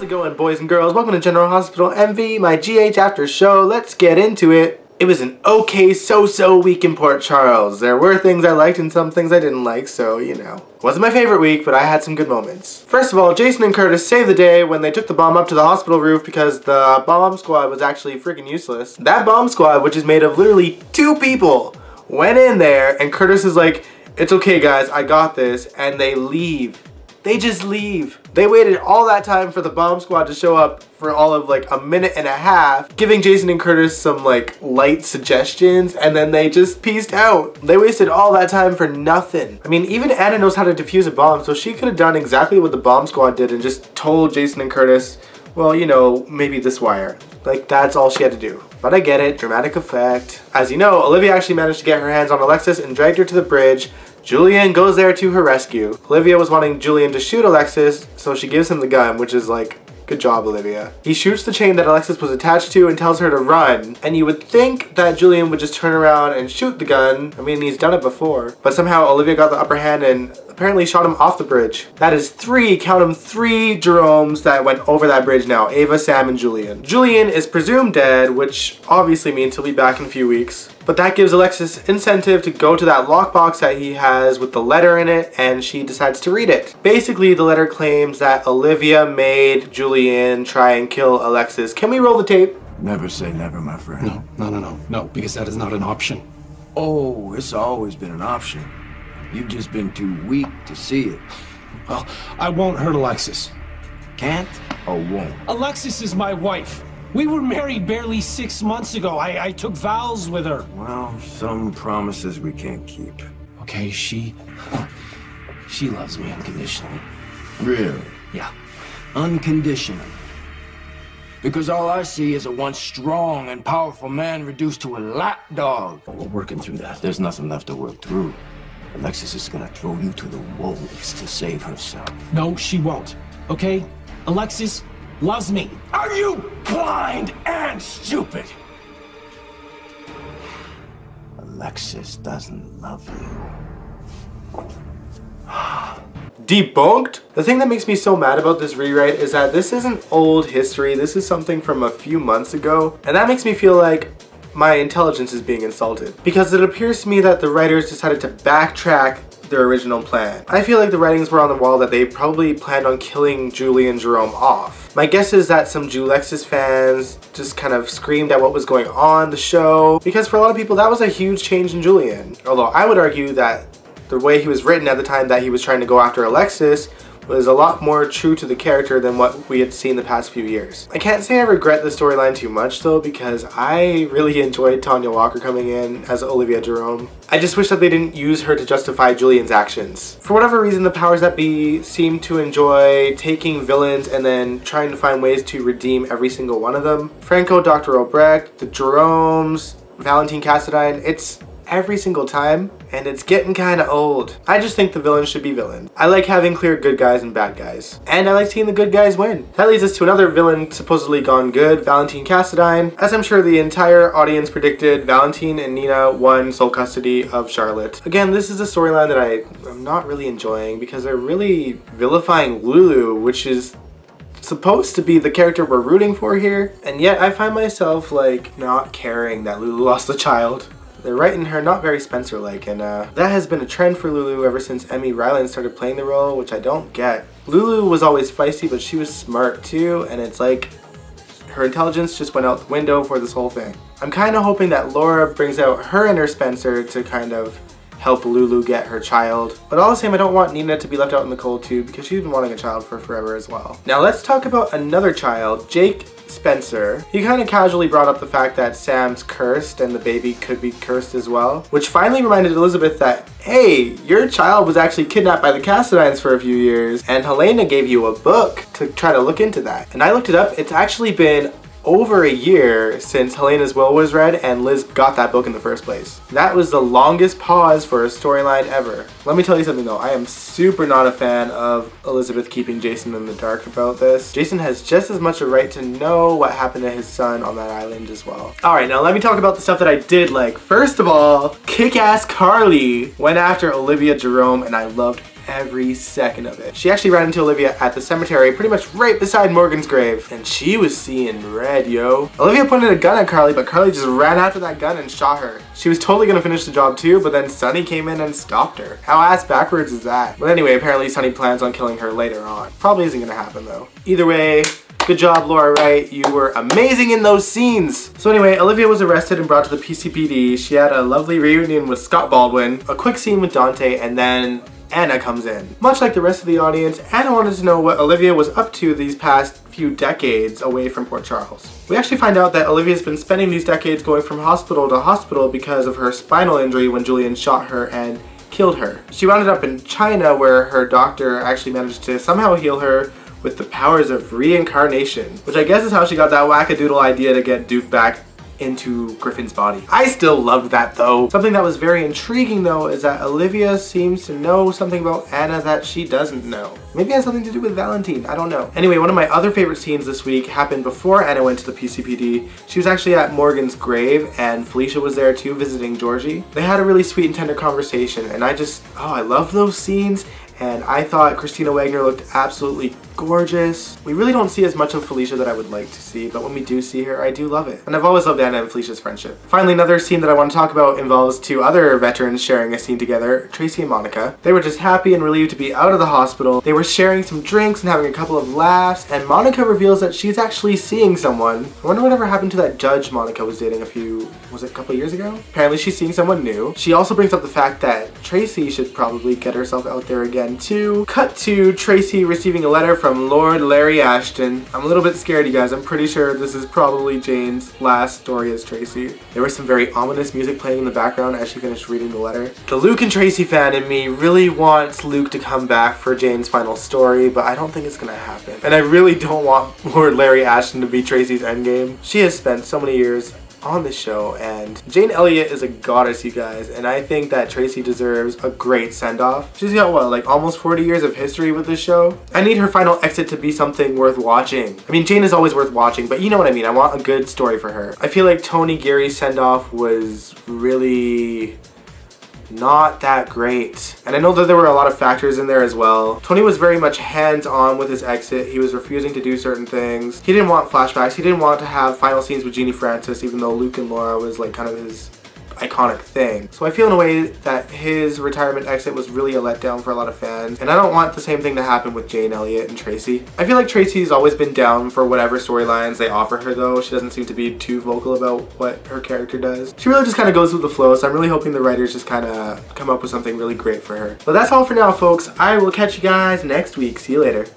it going, boys and girls? Welcome to General Hospital MV, my GH after show. Let's get into it. It was an okay so-so week in Port Charles. There were things I liked and some things I didn't like, so, you know. Wasn't my favorite week, but I had some good moments. First of all, Jason and Curtis saved the day when they took the bomb up to the hospital roof because the bomb squad was actually freaking useless. That bomb squad, which is made of literally 2 people, went in there and Curtis is like, "It's okay guys, I got this," and they leave. They just leave. They waited all that time for the bomb squad to show up for all of like a minute and a half, giving Jason and Curtis some like light suggestions, and then they just peaced out. They wasted all that time for nothing. I mean, even Anna knows how to defuse a bomb, so she could have done exactly what the bomb squad did and just told Jason and Curtis, well, you know, maybe this wire. Like, that's all she had to do. But I get it, dramatic effect. As you know, Olivia actually managed to get her hands on Alexis and dragged her to the bridge. Julian goes there to her rescue. Olivia was wanting Julian to shoot Alexis, so she gives him the gun, which is like, good job, Olivia. He shoots the chain that Alexis was attached to and tells her to run. And you would think that Julian would just turn around and shoot the gun. I mean, he's done it before. But somehow Olivia got the upper hand and apparently shot him off the bridge. That is 3, count them, 3 Jeromes that went over that bridge now. Ava, Sam, and Julian. Julian is presumed dead, which obviously means he'll be back in a few weeks. But that gives Alexis incentive to go to that lockbox that he has with the letter in it, and she decides to read it. Basically, the letter claims that Olivia made Julian try and kill Alexis. Can we roll the tape? Never say never, my friend. No, because that is not an option. Oh, it's always been an option. You've just been too weak to see it. Well, I won't hurt Alexis. Can't or won't? Alexis is my wife. We were married barely 6 months ago. I took vows with her. Well, some promises we can't keep. Okay, she loves me unconditionally. Really? Yeah. Unconditionally. Because all I see is a once strong and powerful man reduced to a lapdog. We're working through that. There's nothing left to work through. Alexis is gonna throw you to the wolves to save herself. No, she won't. Okay? Alexis loves me. Are you blind and stupid? Alexis doesn't love you. Debunked? The thing that makes me so mad about this rewrite is that this isn't old history. This is something from a few months ago. And that makes me feel like my intelligence is being insulted. Because it appears to me that the writers decided to backtrack their original plan. I feel like the writings were on the wall that they probably planned on killing Julie and Jerome off. My guess is that some Julexis fans just kind of screamed at what was going on the show, because for a lot of people that was a huge change in Julian. Although I would argue that the way he was written at the time that he was trying to go after Alexis was a lot more true to the character than what we had seen the past few years. I can't say I regret the storyline too much though, because I really enjoyed Tanya Walker coming in as Olivia Jerome. I just wish that they didn't use her to justify Julian's actions. For whatever reason, the powers that be seem to enjoy taking villains and then trying to find ways to redeem every single one of them. Franco, Dr. Obrecht, the Jeromes, Valentine Cassadine, it's every single time, and it's getting kind of old. I just think the villains should be villains. I like having clear good guys and bad guys, and I like seeing the good guys win. That leads us to another villain supposedly gone good, Valentine Cassadine. As I'm sure the entire audience predicted, Valentine and Nina won sole custody of Charlotte. Again, this is a storyline that I'm not really enjoying because they're really vilifying Lulu, which is supposed to be the character we're rooting for here, and yet I find myself like not caring that Lulu lost a child. They're writing her not very Spencer-like, and that has been a trend for Lulu ever since Emmy Ryland started playing the role, which I don't get. Lulu was always feisty, but she was smart too, and it's like her intelligence just went out the window for this whole thing. I'm kind of hoping that Laura brings out her inner Spencer to kind of help Lulu get her child. But all the same, I don't want Nina to be left out in the cold too, because she's been wanting a child for forever as well. Now let's talk about another child, Jake Spencer. He kind of casually brought up the fact that Sam's cursed and the baby could be cursed as well, which finally reminded Elizabeth that, hey, your child was actually kidnapped by the Cassadines for a few years, and Helena gave you a book to try to look into that. And I looked it up, it's actually been over a year since Helena's will was read and Liz got that book in the first place. That was the longest pause for a storyline ever. Let me tell you something though, I am super not a fan of Elizabeth keeping Jason in the dark about this. Jason has just as much a right to know what happened to his son on that island as well. Alright, now let me talk about the stuff that I did like. First of all, Kick-Ass Carly went after Olivia Jerome and I loved every second of it. She actually ran into Olivia at the cemetery, pretty much right beside Morgan's grave, and she was seeing red, yo. Olivia pointed a gun at Carly, but Carly just ran after that gun and shot her. She was totally gonna finish the job too, but then Sunny came in and stopped her. How ass backwards is that? But anyway, apparently Sunny plans on killing her later on. Probably isn't gonna happen though. Either way, good job, Laura Wright. You were amazing in those scenes. So anyway, Olivia was arrested and brought to the PCPD. She had a lovely reunion with Scott Baldwin, a quick scene with Dante, and then Anna comes in. Much like the rest of the audience, Anna wanted to know what Olivia was up to these past few decades away from Port Charles. We actually find out that Olivia's been spending these decades going from hospital to hospital because of her spinal injury when Julian shot her and killed her. She wound up in China where her doctor actually managed to somehow heal her with the powers of reincarnation, which I guess is how she got that wackadoodle idea to get Duke back into Griffin's body. I still loved that though. Something that was very intriguing though is that Olivia seems to know something about Anna that she doesn't know. Maybe it has something to do with Valentine, I don't know. Anyway, one of my other favorite scenes this week happened before Anna went to the PCPD. She was actually at Morgan's grave and Felicia was there too visiting Georgie. They had a really sweet and tender conversation and I love those scenes. And I thought Christina Wagner looked absolutely gorgeous. We really don't see as much of Felicia that I would like to see, but when we do see her, I do love it. And I've always loved Anna and Felicia's friendship. Finally, another scene that I want to talk about involves two other veterans sharing a scene together, Tracy and Monica. They were just happy and relieved to be out of the hospital. They were sharing some drinks and having a couple of laughs, and Monica reveals that she's actually seeing someone. I wonder whatever happened to that judge Monica was dating a couple years ago? Apparently she's seeing someone new. She also brings up the fact that Tracy should probably get herself out there again too. Cut to Tracy receiving a letter from Lord Larry Ashton. I'm a little bit scared, you guys. I'm pretty sure this is probably Jane's last story as Tracy. There was some very ominous music playing in the background as she finished reading the letter. The Luke and Tracy fan in me really wants Luke to come back for Jane's final story, but I don't think it's gonna happen. And I really don't want Lord Larry Ashton to be Tracy's endgame. She has spent so many years on the show, and Jane Elliott is a goddess, you guys, and I think that Tracy deserves a great send-off. She's got what, like almost 40 years of history with this show? I need her final exit to be something worth watching. I mean, Jane is always worth watching, but you know what I mean. I want a good story for her. I feel like Tony Geary's send-off was really not that great. And I know that there were a lot of factors in there as well. Tony was very much hands-on with his exit. He was refusing to do certain things. He didn't want flashbacks. He didn't want to have final scenes with Jeannie Francis, even though Luke and Laura was like kind of his iconic thing. So I feel in a way that his retirement exit was really a letdown for a lot of fans, and I don't want the same thing to happen with Jane Elliott and Tracy. I feel like Tracy's always been down for whatever storylines they offer her though. She doesn't seem to be too vocal about what her character does. She really just kind of goes with the flow, so I'm really hoping the writers just kind of come up with something really great for her. But that's all for now, folks. I will catch you guys next week. See you later.